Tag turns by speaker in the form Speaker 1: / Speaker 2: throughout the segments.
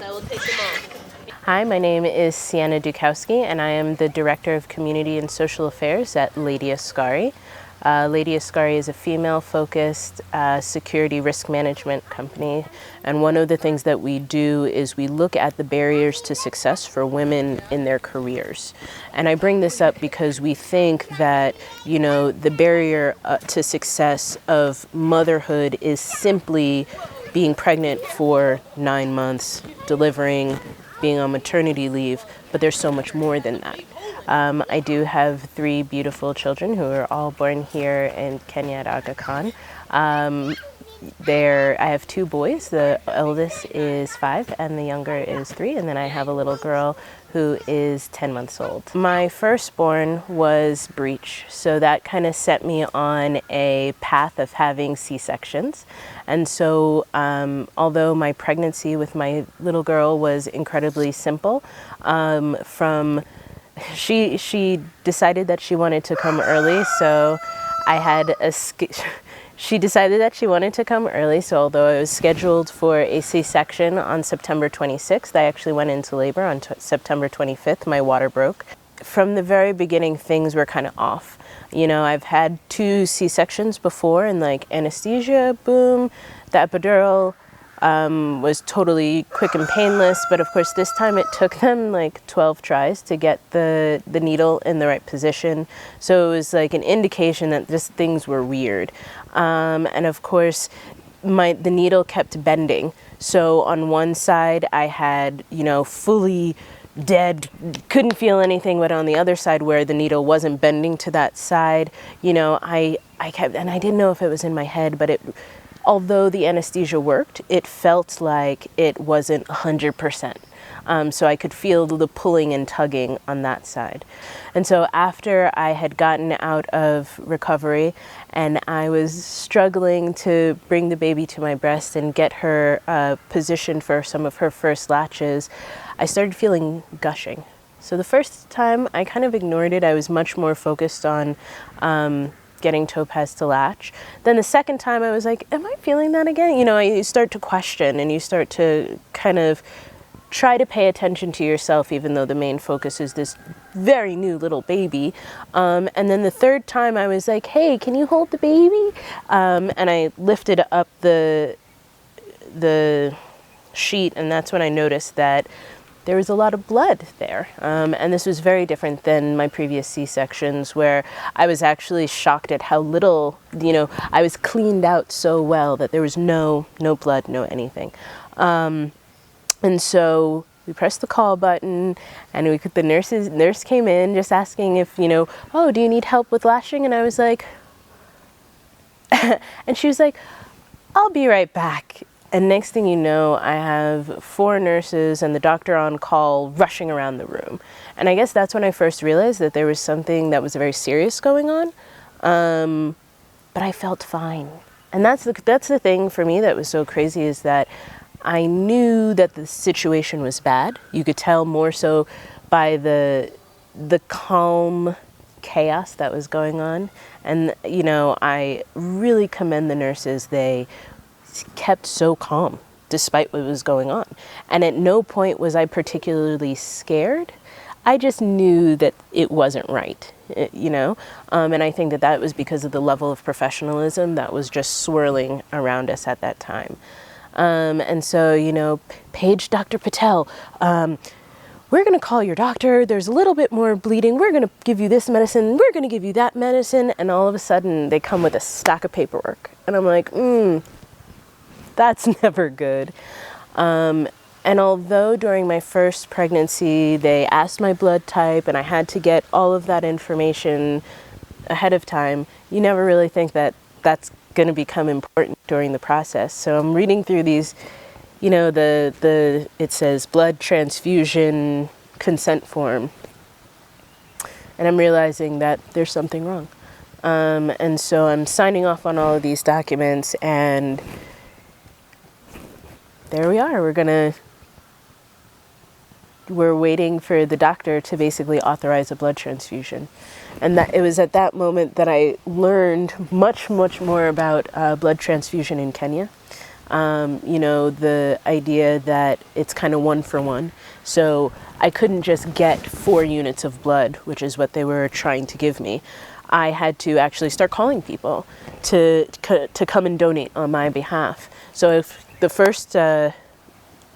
Speaker 1: I will take them all.
Speaker 2: Hi, my name is Sienna Dutkowski, and I am the Director of Community and Social Affairs at Lady Ascari. Lady Ascari is a female-focused security risk management company, and one of the things that we do is we look at the barriers to success for women in their careers. And I bring this up because we think that, the barrier to success of motherhood is simply being pregnant for 9 months, delivering, being on maternity leave, but there's so much more than that. I do have 3 beautiful children who are all born here in Kenya at Aga Khan. I have 2 boys. The eldest is 5 and the younger is 3, and then I have a little girl who is 10 months old. My firstborn was breech, so that kind of set me on a path of having C-sections. And so although my pregnancy with my little girl was incredibly simple, she decided that she wanted to come early, so she decided that she wanted to come early, so although I was scheduled for a C-section on September 26th, I actually went into labor on September 25th. My water broke. From the very beginning, things were kind of off. I've had 2 C-sections before, and anesthesia, boom, the epidural was totally quick and painless, but of course this time it took them 12 tries to get the needle in the right position. So it was an indication that just things were weird. And of course the needle kept bending. So on one side I had, fully dead, couldn't feel anything, but on the other side where the needle wasn't bending to that side, I kept, and I didn't know if it was in my head, but although the anesthesia worked, it felt like it wasn't 100%. So I could feel the pulling and tugging on that side. And so after I had gotten out of recovery and I was struggling to bring the baby to my breast and get her positioned for some of her first latches, I started feeling gushing. So the first time I kind of ignored it. I was much more focused on getting Topaz to latch. Then the second time I was like, am I feeling that again? You start to question and you start to kind of try to pay attention to yourself, even though the main focus is this very new little baby. And then the third time I was like, hey, can you hold the baby? And I lifted up the sheet, and that's when I noticed that there was a lot of blood there. And this was very different than my previous C-sections, where I was actually shocked at how little, I was cleaned out so well that there was no blood, no anything. And so we pressed the call button, and the nurse came in just asking if, oh, do you need help with latching? And I was like, and she was like, I'll be right back. And next thing you know, I have 4 nurses and the doctor on call rushing around the room. And I guess that's when I first realized that there was something that was very serious going on. But I felt fine. And that's the thing for me that was so crazy, is that I knew that the situation was bad. You could tell more so by the calm chaos that was going on. And, I really commend the nurses. They kept so calm despite what was going on. And at no point was I particularly scared. I just knew that it wasn't right, and I think that was because of the level of professionalism that was just swirling around us at that time. And so, page Dr. Patel, we're going to call your doctor. There's a little bit more bleeding. We're going to give you this medicine. We're going to give you that medicine. And all of a sudden they come with a stack of paperwork. And I'm like, that's never good. And although during my first pregnancy, they asked my blood type and I had to get all of that information ahead of time, you never really think that that's going to become important during the process. So I'm reading through these, it says blood transfusion consent form. And I'm realizing that there's something wrong. And so I'm signing off on all of these documents, and there we are. We're waiting for the doctor to basically authorize a blood transfusion. And that it was at that moment that I learned much, much more about blood transfusion in Kenya. You know, the idea that it's kind of 1 for 1. So I couldn't just get 4 units of blood, which is what they were trying to give me. I had to actually start calling people to come and donate on my behalf. So if the first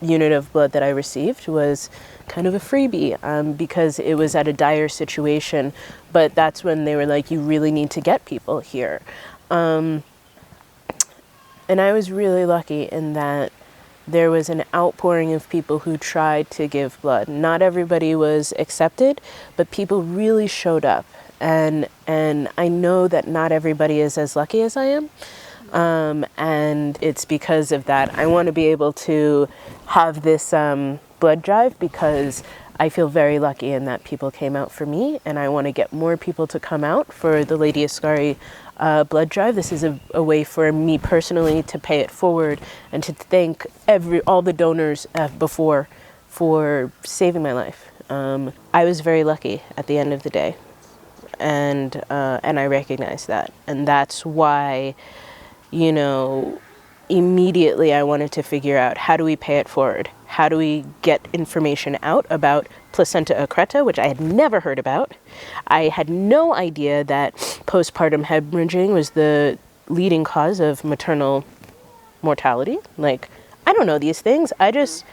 Speaker 2: unit of blood that I received was kind of a freebie because it was at a dire situation, but that's when they were like, you really need to get people here. And I was really lucky in that there was an outpouring of people who tried to give blood. Not everybody was accepted, but people really showed up. And I know that not everybody is as lucky as I am. And it's because of that. I want to be able to have this blood drive because I feel very lucky in that people came out for me, and I want to get more people to come out for the Lady Ascari blood drive. This is a way for me personally to pay it forward and to thank all the donors before for saving my life. I was very lucky at the end of the day, and I recognize that, and that's why, you know, immediately I wanted to figure out, how do we pay it forward? How do we get information out about placenta accreta, which I had never heard about? I had no idea that postpartum hemorrhaging was the leading cause of maternal mortality. Like, I don't know these things. I just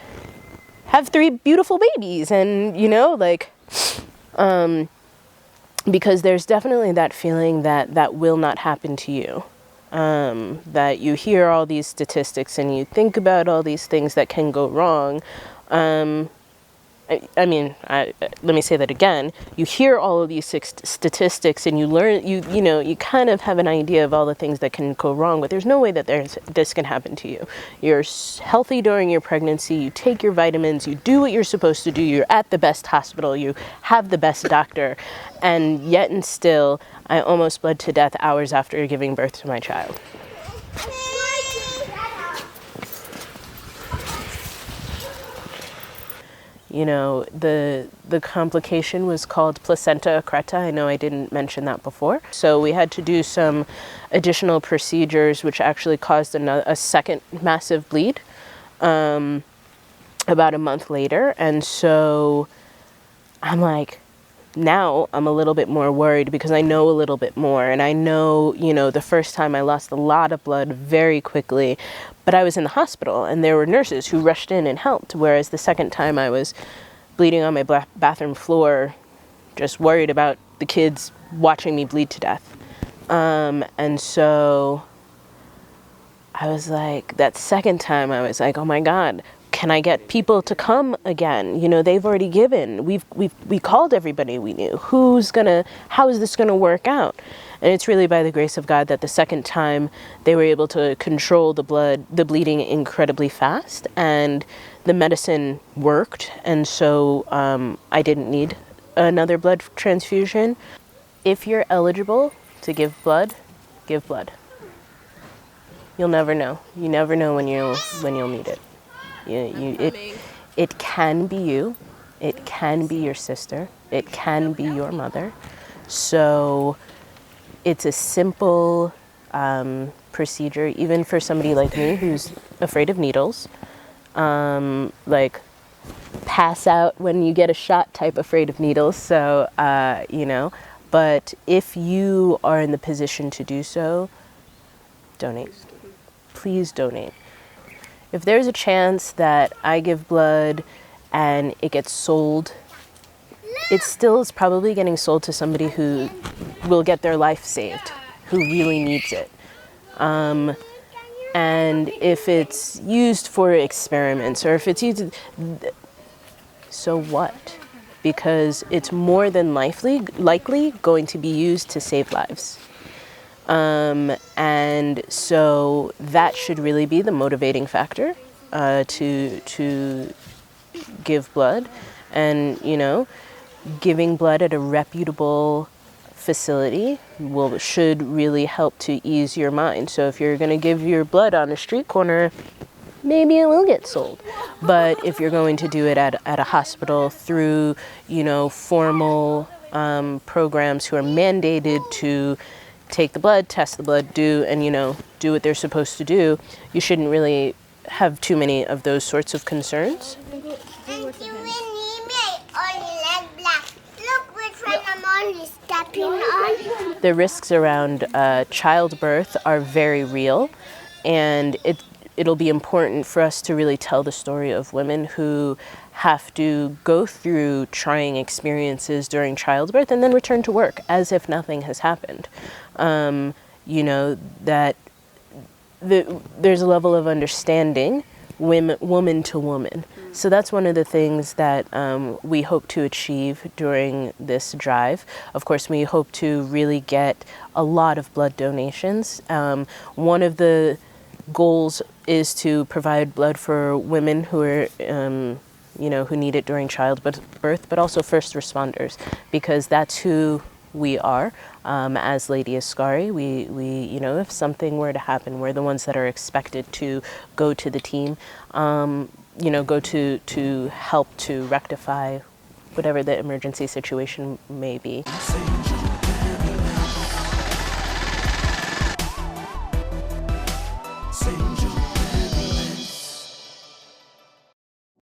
Speaker 2: have 3 beautiful babies, and, you know, like, because there's definitely that feeling that will not happen to you. That you hear all these statistics and you think about all these things that can go wrong. Let me say that again. You hear all of these statistics and you learn, you know, you kind of have an idea of all the things that can go wrong, but there's no way that this can happen to you. You're healthy during your pregnancy, you take your vitamins, you do what you're supposed to do, you're at the best hospital, you have the best doctor, and yet and still, I almost bled to death hours after giving birth to my child. You know, the complication was called placenta accreta. I know I didn't mention that before. So we had to do some additional procedures, which actually caused a second massive bleed about a month later. And so I'm like, now I'm a little bit more worried because I know a little bit more. And I know, you know, the first time I lost a lot of blood very quickly, but I was in the hospital and there were nurses who rushed in and helped. Whereas the second time I was bleeding on my bathroom floor, just worried about the kids watching me bleed to death. And so I was like, that second time I was like, oh my God, can I get people to come again? You know, they've already given. We called everybody we knew. How is this gonna work out? And it's really by the grace of God that the second time they were able to control the bleeding incredibly fast, and the medicine worked. And so I didn't need another blood transfusion. If you're eligible to give blood, give blood. You'll never know. You never know when you'll need it. It can be you, it can be your sister, it can be your mother. So it's a simple procedure, even for somebody like me who's afraid of needles, like pass out when you get a shot type afraid of needles. So, you know, but if you are in the position to do so, donate. Please donate. If there's a chance that I give blood and it gets sold, it still is probably getting sold to somebody who will get their life saved, who really needs it. And if it's used for experiments, or if it's used, so what? Because it's more than likely going to be used to save lives. And so that should really be the motivating factor to give blood. And, you know, giving blood at a reputable facility should really help to ease your mind. So if you're going to give your blood on a street corner, maybe it will get sold. But if you're going to do it at a hospital through, you know, formal programs who are mandated to take the blood, test the blood, do what they're supposed to do, you shouldn't really have too many of those sorts of concerns. The risks around childbirth are very real, and it'll be important for us to really tell the story of women who have to go through trying experiences during childbirth and then return to work as if nothing has happened. That there's a level of understanding woman to woman. So that's one of the things that we hope to achieve during this drive. Of course, we hope to really get a lot of blood donations. One of the goals is to provide blood for women who are, who need it during childbirth, but also first responders, because that's who we are. As Lady Ascari, we if something were to happen, we're the ones that are expected to go to the team, go to help to rectify whatever the emergency situation may be.